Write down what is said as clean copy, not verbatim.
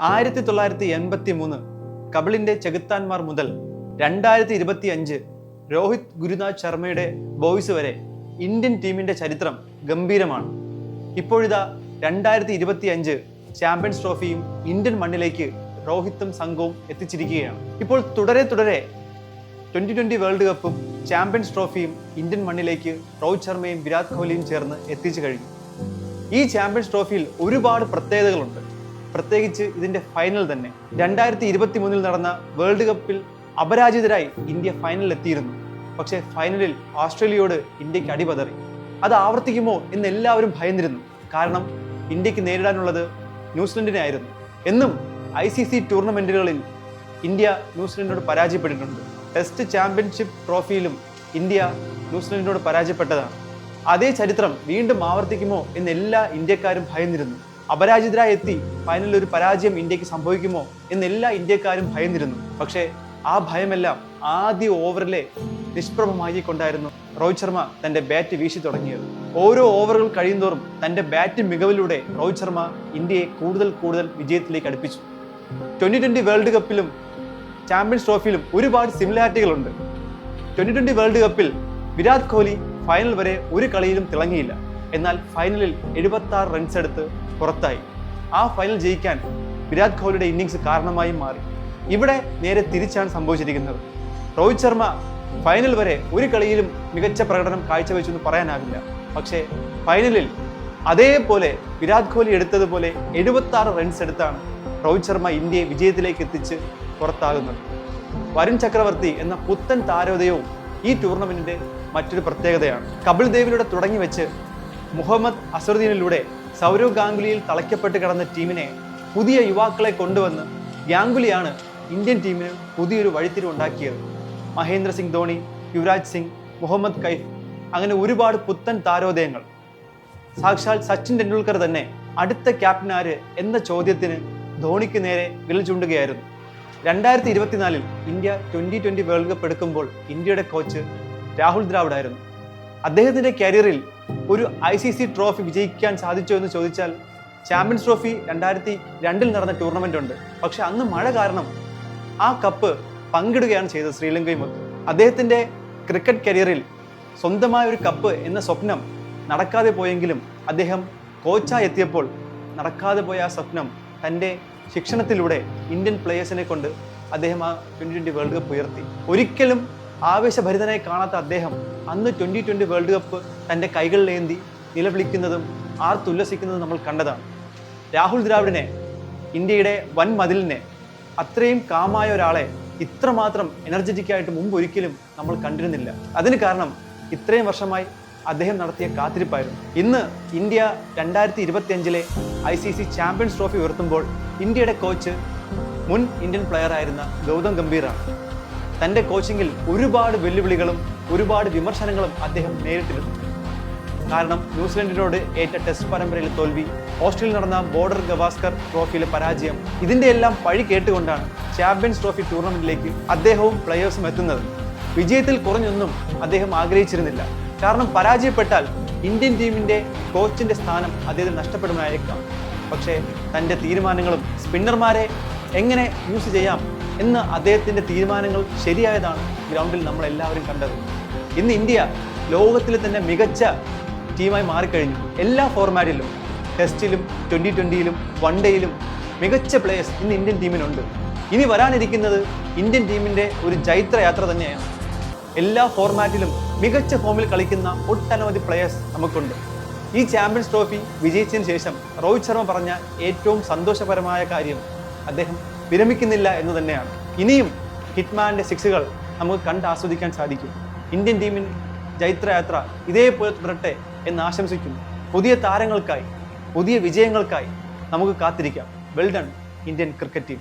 1983 കപിളിന്റെ ചെകുത്താന്മാർ മുതൽ 2025 രോഹിത് ഗുരുനാഥ് ശർമ്മയുടെ ബോയ്സ് വരെ ഇന്ത്യൻ ടീമിന്റെ ചരിത്രം ഗംഭീരമാണ്. ഇപ്പോഴിതാ 2025 ചാമ്പ്യൻസ് ട്രോഫിയും ഇന്ത്യൻ മണ്ണിലേക്ക് രോഹിത്തും സംഘവും എത്തിച്ചിരിക്കുകയാണ്. ഇപ്പോൾ തുടരെ 2020 വേൾഡ് കപ്പും ചാമ്പ്യൻസ് ട്രോഫിയും ഇന്ത്യൻ മണ്ണിലേക്ക് രോഹിത് ശർമ്മയും വിരാട് കോഹ്ലിയും ചേർന്ന് എത്തിച്ചു കഴിഞ്ഞു. ഈ ചാമ്പ്യൻസ് ട്രോഫിയിൽ ഒരുപാട് പ്രത്യേകതകളുണ്ട്. പ്രത്യേകിച്ച് ഇതിന്റെ ഫൈനൽ തന്നെ 2023 നടന്ന വേൾഡ് കപ്പിൽ അപരാജിതരായി ഇന്ത്യ ഫൈനലിൽ എത്തിയിരുന്നു. പക്ഷേ ഫൈനലിൽ ഓസ്ട്രേലിയയോട് ഇന്ത്യക്ക് അടിപതറി. അത് ആവർത്തിക്കുമോ എന്ന് എല്ലാവരും ഭയന്നിരുന്നു. കാരണം ഇന്ത്യക്ക് നേരിടാനുള്ളത് ന്യൂസിലൻഡിനെ ആയിരുന്നു. എന്നും ICC ടൂർണമെന്റുകളിൽ ഇന്ത്യ ന്യൂസിലൻഡിനോട് പരാജയപ്പെട്ടിട്ടുണ്ട്. ടെസ്റ്റ് ചാമ്പ്യൻഷിപ്പ് ട്രോഫിയിലും ഇന്ത്യ ന്യൂസിലൻഡിനോട് പരാജയപ്പെട്ടതാണ്. അതേ ചരിത്രം വീണ്ടും ആവർത്തിക്കുമോ എന്ന് എല്ലാ ഇന്ത്യക്കാരും ഭയന്നിരുന്നു. അപരാജിതരായി എത്തി ഫൈനലിൽ ഒരു പരാജയം ഇന്ത്യക്ക് സംഭവിക്കുമോ എന്ന് എല്ലാ ഇന്ത്യക്കാരും ഭയന്നിരുന്നു. പക്ഷേ ആ ഭയമെല്ലാം ആദ്യ ഓവറിലെ നിഷ്പ്രഭമാക്കിക്കൊണ്ടായിരുന്നു രോഹിത് ശർമ്മ തന്റെ ബാറ്റ് വീശി തുടങ്ങിയത്. ഓരോ ഓവറുകൾ കഴിയുന്തോറും തന്റെ ബാറ്റ് മികവിലൂടെ രോഹിത് ശർമ്മ ഇന്ത്യയെ കൂടുതൽ വിജയത്തിലേക്ക് അടുപ്പിച്ചു. 2020 വേൾഡ് കപ്പിലും ചാമ്പ്യൻസ് ട്രോഫിയിലും ഒരുപാട് സിമിലാരിറ്റികളുണ്ട്. 2020 വേൾഡ് കപ്പിൽ വിരാട് കോഹ്ലി ഫൈനൽ വരെ ഒരു കളിയിലും തിളങ്ങിയില്ല. എന്നാൽ ഫൈനലിൽ 76 റൺസ് എടുത്ത് പുറത്തായി. ആ ഫൈനൽ ജയിക്കാൻ വിരാട് കോഹ്ലിയുടെ ഇന്നിങ്സ് കാരണമായി മാറി. ഇവിടെ നേരെ തിരിച്ചാണ് സംഭവിച്ചിരിക്കുന്നത്. രോഹിത് ശർമ്മ ഫൈനൽ വരെ ഒരു കളിയിലും മികച്ച പ്രകടനം കാഴ്ചവെച്ചു എന്ന് പറയാനാവില്ല. പക്ഷേ ഫൈനലിൽ അതേപോലെ വിരാട് കോഹ്ലി എടുത്തതുപോലെ 76 റൺസ് എടുത്താണ് രോഹിത് ശർമ്മ ഇന്ത്യയെ വിജയത്തിലേക്ക് എത്തിച്ച് പുറത്താകുന്നത്. വരുൺ ചക്രവർത്തി എന്ന പുത്തൻ താരോദയവും ഈ ടൂർണമെന്റിന്റെ മറ്റൊരു പ്രത്യേകതയാണ്. കപിൽ ദേവിലൂടെ തുടങ്ങി വെച്ച് മുഹമ്മദ് അസറുദ്ദീനിലൂടെ സൗരവ് ഗാംഗുലിയിൽ തളയ്ക്കപ്പെട്ട് കിടന്ന ടീമിനെ പുതിയ യുവാക്കളെ കൊണ്ടുവന്ന് ഗാംഗുലിയാണ് ഇന്ത്യൻ ടീമിന് പുതിയൊരു വഴിത്തിരിവുണ്ടാക്കിയത്. മഹേന്ദ്ര സിംഗ് ധോണി, യുവരാജ് സിംഗ്, മുഹമ്മദ് കൈഫ്, അങ്ങനെ ഒരുപാട് പുത്തൻ താരോദയങ്ങൾ. സാക്ഷാൽ സച്ചിൻ ടെണ്ടുൽക്കർ തന്നെ അടുത്ത ക്യാപ്റ്റൻ ആര് എന്ന ചോദ്യത്തിന് ധോണിക്ക് നേരെ വിരൽ ചൂണ്ടുകയായിരുന്നു. 2024 ഇന്ത്യ 2020 വേൾഡ് കപ്പ് എടുക്കുമ്പോൾ ഇന്ത്യയുടെ കോച്ച് രാഹുൽ ദ്രാവിഡ് ആയിരുന്നു. അദ്ദേഹത്തിന്റെ കരിയറിൽ ഒരു ICC ട്രോഫി വിജയിക്കാൻ സാധിച്ചോ എന്ന് ചോദിച്ചാൽ ചാമ്പ്യൻസ് ട്രോഫി 2002 നടന്ന ടൂർണമെന്റ് ഉണ്ട്. പക്ഷെ അന്ന് മഴ കാരണം ആ കപ്പ് പങ്കിടുകയാണ് ചെയ്തത് ശ്രീലങ്കയുമൊത്ത്. അദ്ദേഹത്തിന്റെ ക്രിക്കറ്റ് കരിയറിൽ സ്വന്തമായ ഒരു കപ്പ് എന്ന സ്വപ്നം നടക്കാതെ പോയെങ്കിലും അദ്ദേഹം കോച്ചായി എത്തിയപ്പോൾ നടക്കാതെ പോയ ആ സ്വപ്നം തൻ്റെ ശിക്ഷണത്തിലൂടെ ഇന്ത്യൻ പ്ലേയേഴ്സിനെ കൊണ്ട് അദ്ദേഹം ആ 2020 വേൾഡ് കപ്പ് ഉയർത്തി. ഒരിക്കലും ആവേശഭരിതനായി കാണാത്ത അദ്ദേഹം അന്ന് 2020 വേൾഡ് കപ്പ് തൻ്റെ കൈകളിലേന്തി നിലവിളിക്കുന്നതും ആർത്തുല്ലസിക്കുന്നതും നമ്മൾ കണ്ടതാണ്. രാഹുൽ ദ്രാവിഡിനെ, ഇന്ത്യയുടെ വൻ മതിലിനെ, അത്രയും കാമായ ഒരാളെ ഇത്രമാത്രം എനർജറ്റിക്കായിട്ട് മുമ്പ് ഒരിക്കലും നമ്മൾ കണ്ടിരുന്നില്ല. അതിന് കാരണം ഇത്രയും വർഷമായി അദ്ദേഹം നടത്തിയ കാത്തിരിപ്പായിരുന്നു. ഇന്ന് ഇന്ത്യ 2025 ICC ചാമ്പ്യൻസ് ട്രോഫി ഉയർത്തുമ്പോൾ ഇന്ത്യയുടെ കോച്ച് മുൻ ഇന്ത്യൻ പ്ലെയർ ആയിരുന്ന ഗൗതം ഗംഭീറാണ്. തൻ്റെ കോച്ചിങ്ങിൽ ഒരുപാട് വെല്ലുവിളികളും ഒരുപാട് വിമർശനങ്ങളും അദ്ദേഹം നേരിട്ടിരുന്നു. കാരണം ന്യൂസിലൻഡിനോട് ഏറ്റ ടെസ്റ്റ് പരമ്പരയിലെ തോൽവി, ഓസ്ട്രേലിയയിൽ നടന്ന ബോർഡർ ഗവാസ്കർ ട്രോഫിയിലെ പരാജയം, ഇതിൻ്റെ എല്ലാം പഴി കേട്ടുകൊണ്ടാണ് ചാമ്പ്യൻസ് ട്രോഫി ടൂർണമെന്റിലേക്ക് അദ്ദേഹവും പ്ലെയേഴ്സും എത്തുന്നത്. വിജയത്തിൽ കുറഞ്ഞൊന്നും അദ്ദേഹം ആഗ്രഹിച്ചിരുന്നില്ല. കാരണം പരാജയപ്പെട്ടാൽ ഇന്ത്യൻ ടീമിന്റെ കോച്ചിന്റെ സ്ഥാനം അദ്ദേഹത്തിന് നഷ്ടപ്പെടുമായേക്കാം. പക്ഷേ തൻ്റെ തീരുമാനങ്ങളും സ്പിന്നർമാരെ എങ്ങനെ യൂസ് ചെയ്യാം എന്ന അദ്ദേഹത്തിന്റെ തീരുമാനങ്ങൾ ശരിയായതാണ് ഗ്രൗണ്ടിൽ നമ്മൾ എല്ലാവരും കണ്ടത്. ഇന്ന് ഇന്ത്യ ലോകത്തിലെ തന്നെ മികച്ച ടീമായി മാറിക്കഴിഞ്ഞു. എല്ലാ ഫോർമാറ്റിലും, ടെസ്റ്റിലും 2020ലും വൺ ഡേയിലും മികച്ച പ്ലേയേഴ്സ് ഇന്ന് ഇന്ത്യൻ ടീമിനുണ്ട്. ഇനി വരാനിരിക്കുന്നത് ഇന്ത്യൻ ടീമിന്റെ ഒരു ജൈത്രയാത്ര തന്നെയാണ്. എല്ലാ ഫോർമാറ്റിലും മികച്ച ഫോമിൽ കളിക്കുന്ന ഒട്ടനവധി പ്ലേയേഴ്സ് നമുക്കുണ്ട്. ഈ ചാമ്പ്യൻസ് ട്രോഫി വിജയിച്ചതിന് ശേഷം രോഹിത് ശർമ്മ പറഞ്ഞ ഏറ്റവും സന്തോഷപരമായ കാര്യം അദ്ദേഹം വിരമിക്കുന്നില്ല എന്ന് തന്നെയാണ്. ഇനിയും ഹിറ്റ്മാന്റെ സിക്സുകൾ നമുക്ക് കണ്ട് ആസ്വദിക്കാൻ സാധിക്കും. ഇന്ത്യൻ ടീമിൻ ജൈത്രയാത്ര ഇതേപോലെ തുടരട്ടെ എന്ന് ആശംസിക്കുന്നു. പുതിയ താരങ്ങൾക്കായി, പുതിയ വിജയങ്ങൾക്കായി നമുക്ക് കാത്തിരിക്കാം. Well done Indian cricket team.